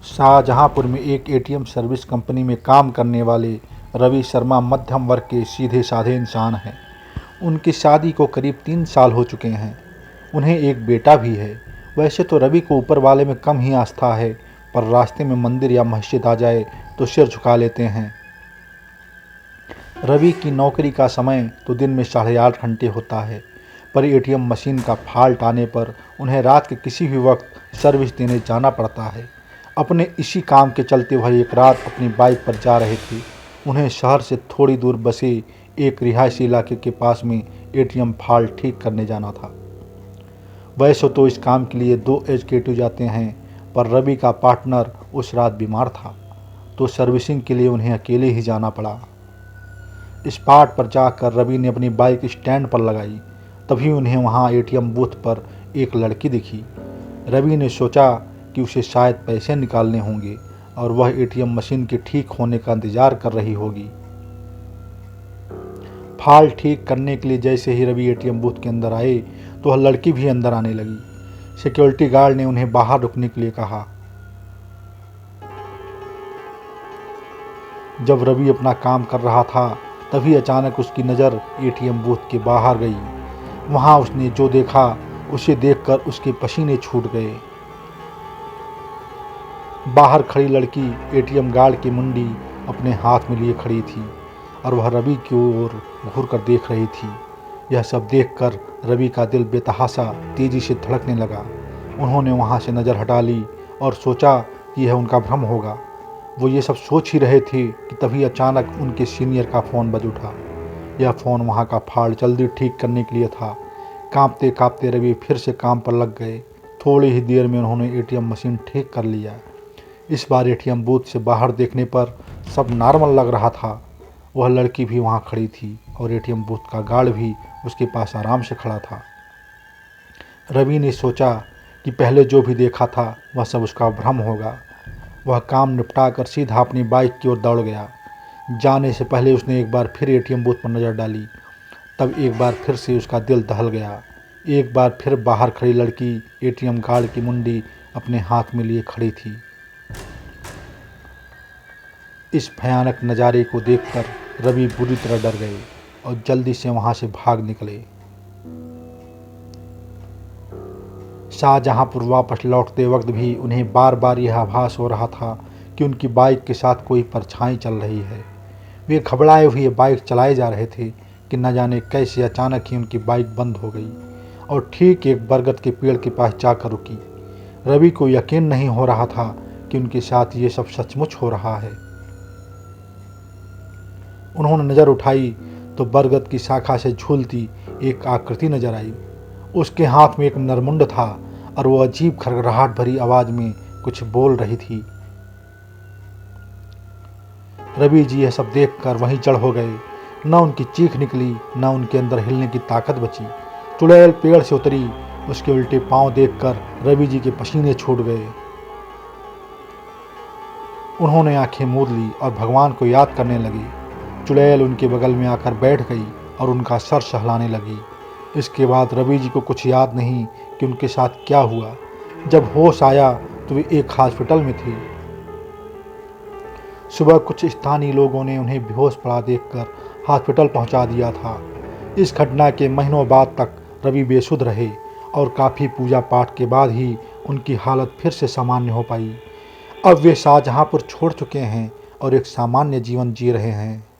शाहजहांपुर में एक ATM service company में काम करने वाले रवि शर्मा मध्यम वर्ग के सीधे साधे इंसान हैं। उनकी शादी को करीब 3 साल हो चुके हैं। उन्हें एक बेटा भी है। वैसे तो रवि को ऊपर वाले में कम ही आस्था है, पर रास्ते में मंदिर या मस्जिद आ जाए तो सिर झुका लेते हैं। रवि की नौकरी का समय तो दिन में 8.5 घंटे होता है, पर एटीएम मशीन का फॉल्ट आने पर उन्हें रात के किसी भी वक्त सर्विस देने जाना पड़ता है। अपने इसी काम के चलते वह एक रात अपनी बाइक पर जा रहे थे। उन्हें शहर से थोड़ी दूर बसे एक रिहायशी इलाके के पास में एटीएम फॉल्ट ठीक करने जाना था। वैसे तो इस काम के लिए 2 एग्जीक्यूटिव जाते हैं, पर रवि का पार्टनर उस रात बीमार था, तो सर्विसिंग के लिए उन्हें अकेले ही जाना पड़ा। स्पॉट पर जाकर रवि ने अपनी बाइक स्टैंड पर लगाई। तभी उन्हें वहां एटीएम बूथ पर एक लड़की दिखी। रवि ने सोचा कि उसे शायद पैसे निकालने होंगे और वह एटीएम मशीन के ठीक होने का इंतजार कर रही होगी। फॉल्ट ठीक करने के लिए जैसे ही रवि एटीएम बूथ के अंदर आए तो वह लड़की भी अंदर आने लगी। सिक्योरिटी गार्ड ने उन्हें बाहर रुकने के लिए कहा। जब रवि अपना काम कर रहा था तभी अचानक उसकी नज़र एटीएम बूथ के बाहर गई। वहां उसने जो देखा उसे देखकर उसके पसीने छूट गए। बाहर खड़ी लड़की एटीएम गार्ड की मुंडी अपने हाथ में लिए खड़ी थी और वह रवि की ओर घूर कर देख रही थी। यह सब देखकर रवि का दिल बेतहाशा तेजी से धड़कने लगा। उन्होंने वहां से नज़र हटा ली और सोचा कि यह उनका भ्रम होगा। वो ये सब सोच ही रहे थे कि तभी अचानक उनके सीनियर का फ़ोन बज उठा। यह फ़ोन वहाँ का फॉल्ट जल्दी ठीक करने के लिए था। कांपते कांपते रवि फिर से काम पर लग गए। थोड़ी ही देर में उन्होंने एटीएम मशीन ठीक कर लिया। इस बार एटीएम बूथ से बाहर देखने पर सब नॉर्मल लग रहा था। वह लड़की भी वहाँ खड़ी थी और एटीएम बूथ का गार्ड भी उसके पास आराम से खड़ा था। रवि ने सोचा कि पहले जो भी देखा था वह सब उसका भ्रम होगा। वह काम निपटाकर सीधा अपनी बाइक की ओर दौड़ गया। जाने से पहले उसने एक बार फिर एटीएम बूथ पर नज़र डाली। तब एक बार फिर से उसका दिल दहल गया। एक बार फिर बाहर खड़ी लड़की एटीएम गार्ड की मुंडी अपने हाथ में लिए खड़ी थी। इस भयानक नज़ारे को देखकर रवि बुरी तरह डर गए और जल्दी से वहां से भाग निकले। शाहजहांपुर वापस लौटते वक्त भी उन्हें बार बार यह आभास हो रहा था कि उनकी बाइक के साथ कोई परछाई चल रही है। वे घबराए हुए बाइक चलाए जा रहे थे कि न जाने कैसे अचानक ही उनकी बाइक बंद हो गई और ठीक एक बरगद के पेड़ के पास जाकर रुकी। रवि को यकीन नहीं हो रहा था कि उनके साथ ये सब सचमुच हो रहा है। उन्होंने नज़र उठाई तो बरगद की शाखा से झूलती एक आकृति नजर आई। उसके हाथ में एक नरमुंड था और वो अजीब खड़खड़ाहट भरी आवाज में कुछ बोल रही थी। रवि जी यह सब देखकर वहीं जड़ हो गए। न उनकी चीख निकली, न उनके अंदर हिलने की ताकत बची। चुड़ैल पेड़ से उतरी। उसके उल्टे पांव देखकर रवि जी के पसीने छूट गए। उन्होंने आंखें मूंद ली और भगवान को याद करने लगी। चुड़ैल उनके बगल में आकर बैठ गई और उनका सर सहलाने लगी। इसके बाद रवि जी को कुछ याद नहीं कि उनके साथ क्या हुआ। जब होश आया तो वे एक हॉस्पिटल में थे। सुबह कुछ स्थानीय लोगों ने उन्हें बेहोश पड़ा देखकर हॉस्पिटल पहुंचा दिया था। इस घटना के महीनों बाद तक रवि बेसुध रहे और काफ़ी पूजा पाठ के बाद ही उनकी हालत फिर से सामान्य हो पाई। अब वे शाहजहांपुर छोड़ चुके हैं और एक सामान्य जीवन जी रहे हैं।